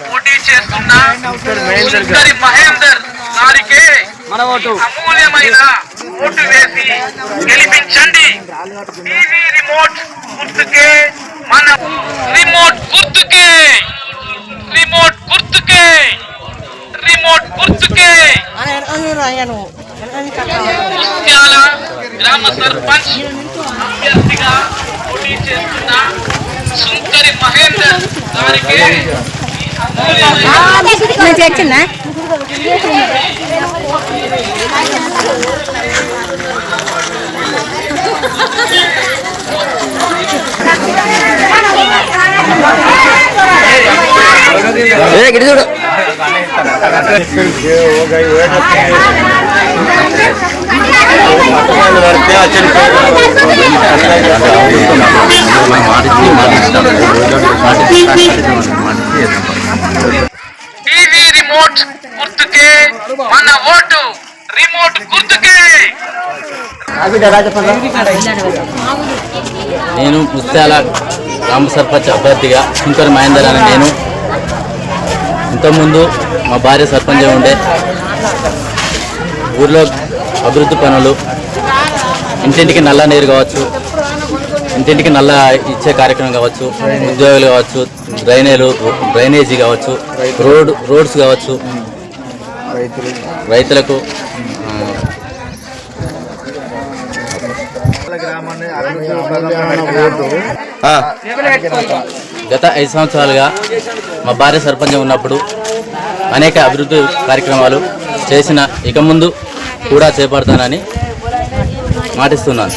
పోటీ చేస్తున్న సుందరి మహేందర్ గారికి అమూల్యమైన ఓటు వేసి గెలిపించండి. టీవీ రిమోట్ గుర్తుకే మన రిమోట్ గుర్తుకే రిమోట్ గుర్తుకే రిమోట్ గుర్తుకే ముత్యాల గ్రామ సర్పంచ్ అభ్యర్థిగా పోటీ చేస్తున్న సుందరి మహేందర్ గారికి చూడు టీవీ రిమోట్ గుర్తుకే మన ఓటు రిమోట్ గుర్తుకే. నేను ముత్యాల గ్రామ సర్పంచ్ అభ్యర్థిగా సుంకర్ మహేందర్ అని నేను ఇంతకుముందు మా భార్య సర్పంచ్ ఉండే ఊర్లో అభివృద్ధి పనులు ఇంటింటికి నల్ల నీరు కావచ్చు, ఇంటింటికి నల్ల ఇచ్చే కార్యక్రమం కావచ్చు, ఉద్యోగులు కావచ్చు, డ్రైనేజీ కావచ్చు, రోడ్స్ కావచ్చు, రైతులకు గత 5 సంవత్సరాలుగా మా భార్య సర్పంచ్ ఉన్నప్పుడు అనేక అభివృద్ధి కార్యక్రమాలు చేసిన ఇక ముందు కూడా చేపడతానని మాటిస్తున్నాను.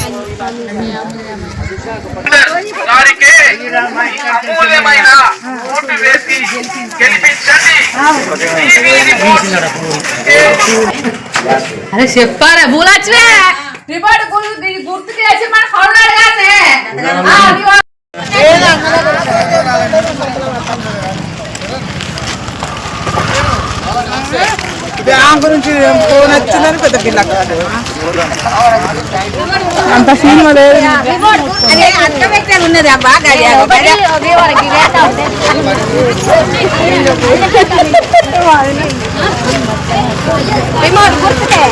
అరే చెప్పారా భూలక్ష్మి రిపోర్ట్ గుర్తు చేసి మన ఫోన్ అడగాలి. బ్యాంక్ నుంచి ఫోన్ వచ్చిందని పెద్ద పిల్ల అంత సినిమా లేదు. ఉన్నది అబ్బా రిమోట్ గుర్తుకే